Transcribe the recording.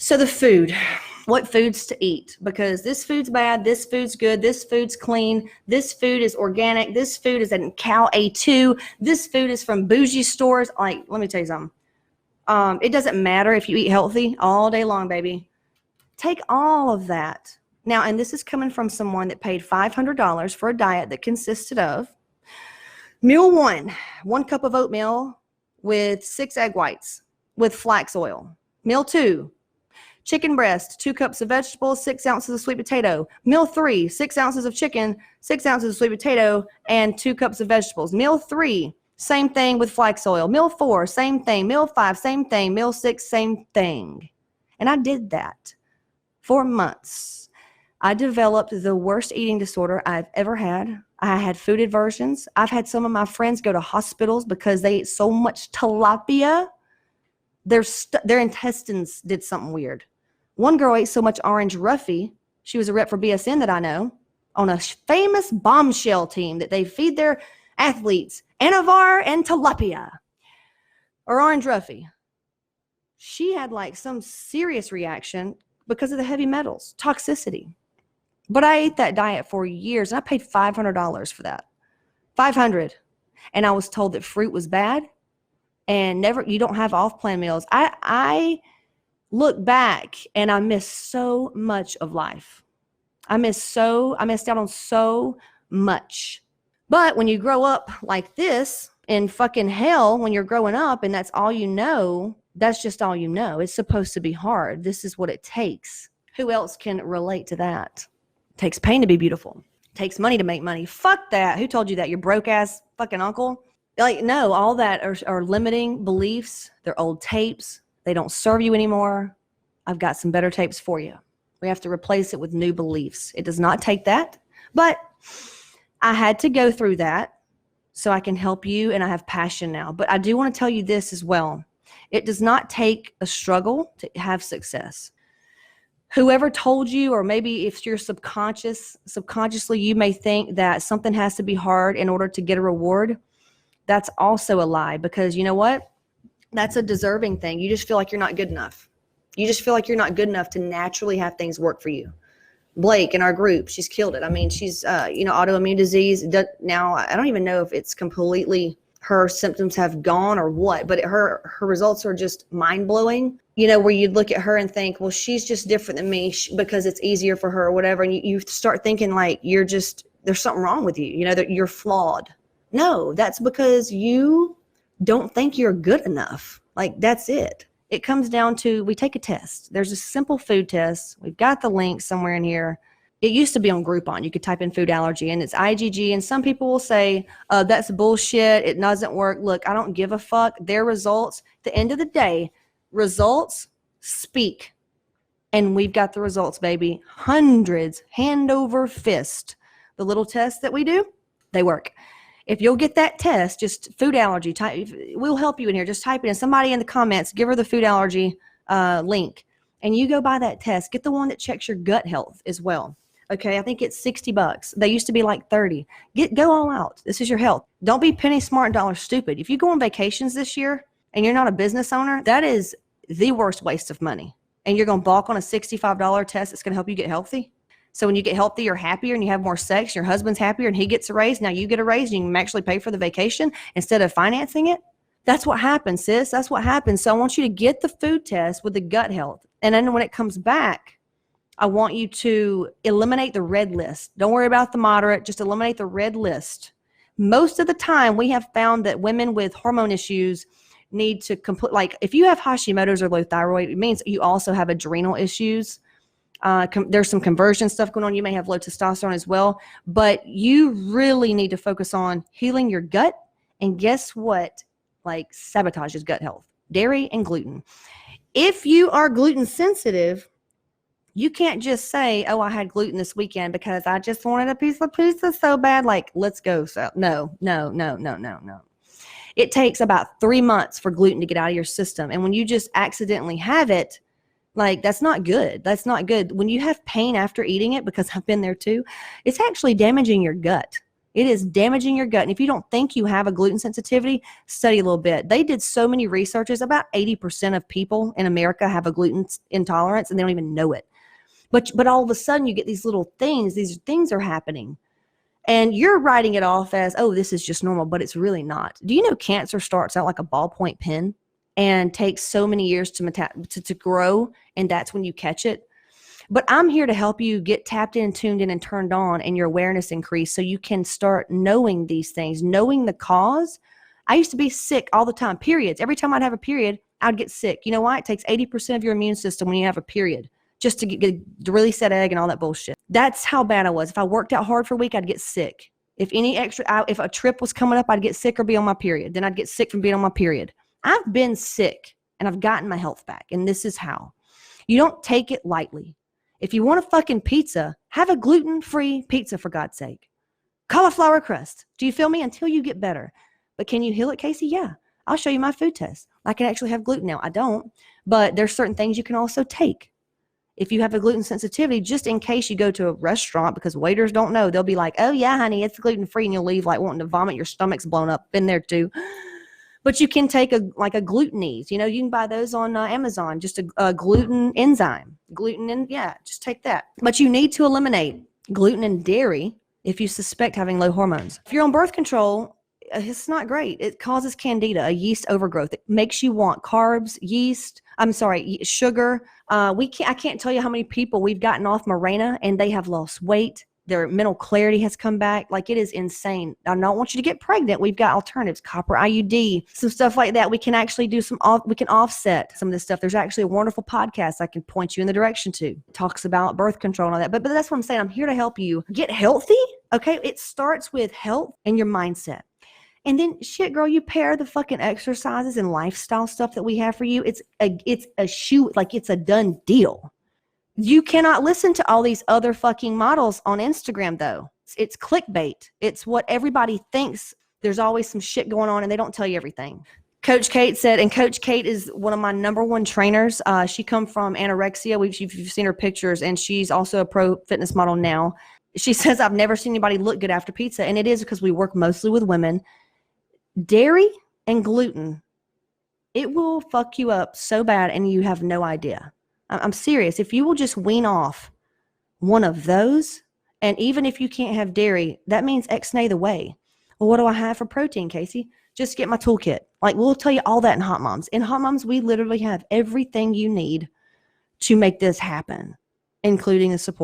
So the food, what foods to eat, because this food's bad, this food's good, this food's clean, this food is organic, this food is in Cal A2, this food is from bougie stores. Like, let me tell you something. It doesn't matter if you eat healthy all day long, baby. Take all of that. Now, and this is coming from someone that paid $500 for a diet that consisted of meal 1 cup of oatmeal with 6 egg whites with flax oil. Meal 2, chicken breast, 2 cups of vegetables, 6 ounces of sweet potato. Meal 3, 6 ounces of chicken, 6 ounces of sweet potato, and 2 cups of vegetables. Meal 3, same thing with flax oil. Meal 4, same thing. Meal 5, same thing. Meal 6, same thing. And I did that for months. I developed the worst eating disorder I've ever had. I had food aversions. I've had some of my friends go to hospitals because they ate so much tilapia. Their intestines did something weird. One girl ate so much orange roughy. She was a rep for BSN that I know, on a famous bombshell team that they feed their athletes anavar and tilapia or orange roughy. She had like some serious reaction because of the heavy metals, toxicity. But I ate that diet for years, and I paid $500 for that. $500. And I was told that fruit was bad and you don't have off-plan meals. I look back and I miss so much of life. I missed out on so much. But when you grow up like this in fucking hell, when you're growing up and that's all you know, that's just all you know. It's supposed to be hard. This is what it takes. Who else can relate to that? It takes pain to be beautiful. It takes money to make money. Fuck that. Who told you that? Your broke ass fucking uncle? Like, no, all that are limiting beliefs. They're old tapes. They don't serve you anymore. I've got some better tapes for you. We have to replace it with new beliefs. It does not take that, but I had to go through that so I can help you, and I have passion now. But I do want to tell you this as well. It does not take a struggle to have success. Whoever told you, or maybe if you're subconsciously you may think that something has to be hard in order to get a reward. That's also a lie, because you know what? That's a deserving thing. You just feel like you're not good enough. You just feel like you're not good enough to naturally have things work for you. Blake in our group, she's killed it. I mean, she's, autoimmune disease. Now, I don't even know if it's completely her symptoms have gone or what, but her results are just mind-blowing. You know, where you'd look at her and think, well, she's just different than me because it's easier for her or whatever. And you start thinking like there's something wrong with you, that you're flawed. No, that's because you don't think you're good enough. Like, that's it. It comes down to, we take a test. There's a simple food test. We've got the link somewhere in here. It used to be on Groupon. You could type in food allergy and it's IgG. And some people will say, that's bullshit. It doesn't work. Look, I don't give a fuck. Their results, at the end of the day, results speak. And we've got the results, baby. Hundreds, hand over fist. The little tests that we do, they work. If you'll get that test, just food allergy, we'll help you in here. Just type it in. Somebody in the comments, give her the food allergy link. And you go buy that test. Get the one that checks your gut health as well. Okay, I think it's $60. They used to be like 30. Go all out. This is your health. Don't be penny smart and dollar stupid. If you go on vacations this year and you're not a business owner, that is the worst waste of money. And you're going to balk on a $65 test that's going to help you get healthy. So when you get healthy, you're happier and you have more sex, your husband's happier and he gets a raise. Now you get a raise and you can actually pay for the vacation instead of financing it. That's what happens, sis. That's what happens. So I want you to get the food test with the gut health. And then when it comes back, I want you to eliminate the red list. Don't worry about the moderate. Just eliminate the red list. Most of the time, we have found that women with hormone issues need to complete, like if you have Hashimoto's or low thyroid, it means you also have adrenal issues. There's some conversion stuff going on. You may have low testosterone as well, but you really need to focus on healing your gut. And guess what? Like sabotages gut health, dairy and gluten. If you are gluten sensitive, you can't just say, oh, I had gluten this weekend because I just wanted a piece of pizza so bad. Like, let's go. So no. It takes about 3 months for gluten to get out of your system. And when you just accidentally have it, like, that's not good. That's not good. When you have pain after eating it, because I've been there too, it's actually damaging your gut. It is damaging your gut. And if you don't think you have a gluten sensitivity, study a little bit. They did so many researches. About 80% of people in America have a gluten intolerance and they don't even know it. But all of a sudden you get these little things. These things are happening. And you're writing it off as, oh, this is just normal, but it's really not. Do you know cancer starts out like a ballpoint pen and takes so many years to grow, and that's when you catch it? But I'm here to help you get tapped in, tuned in, and turned on, and your awareness increase so you can start knowing these things, knowing the cause. I used to be sick all the time, periods. Every time I'd have a period, I'd get sick. You know why? It takes 80% of your immune system when you have a period just to release that egg and all that bullshit. That's how bad I was. If I worked out hard for a week, I'd get sick. If a trip was coming up, I'd get sick or be on my period. Then I'd get sick from being on my period. I've been sick and I've gotten my health back. And this is how. You don't take it lightly. If you want a fucking pizza, have a gluten-free pizza, for God's sake. Cauliflower crust. Do you feel me? Until you get better. But can you heal it, Casey? Yeah. I'll show you my food test. I can actually have gluten now. I don't. But there's certain things you can also take. If you have a gluten sensitivity, just in case you go to a restaurant, because waiters don't know, they'll be like, oh yeah, honey, it's gluten-free, and you'll leave like wanting to vomit. Your stomach's blown up. Been there too. But you can take a Gluten-Ease. You can buy those on Amazon, just a gluten enzyme. Just take that. But you need to eliminate gluten and dairy if you suspect having low hormones. If you're on birth control, it's not great. It causes candida, a yeast overgrowth. It makes you want carbs, sugar. I can't tell you how many people we've gotten off Mirena and they have lost weight. Their mental clarity has come back. Like, it is insane. I don't want you to get pregnant. We've got alternatives, copper IUD, some stuff like that. We can actually do we can offset some of this stuff. There's actually a wonderful podcast I can point you in the direction to. It talks about birth control and all that. But that's what I'm saying. I'm here to help you get healthy. Okay. It starts with health and your mindset. And then shit, girl, you pair the fucking exercises and lifestyle stuff that we have for you. It's a done deal. You cannot listen to all these other fucking models on Instagram, though. It's clickbait. It's what everybody thinks. There's always some shit going on, and they don't tell you everything. Coach Kate said, and Coach Kate is one of my number one trainers. She come from anorexia. You've seen her pictures, and she's also a pro fitness model now. She says, I've never seen anybody look good after pizza, and it is because we work mostly with women. Dairy and gluten, it will fuck you up so bad, and you have no idea. I'm serious. If you will just wean off one of those, and even if you can't have dairy, that means X-nay the way. Well, what do I have for protein, Casey? Just get my toolkit. Like, we'll tell you all that in HOTMOMZ. In HOTMOMZ, we literally have everything you need to make this happen, including the support.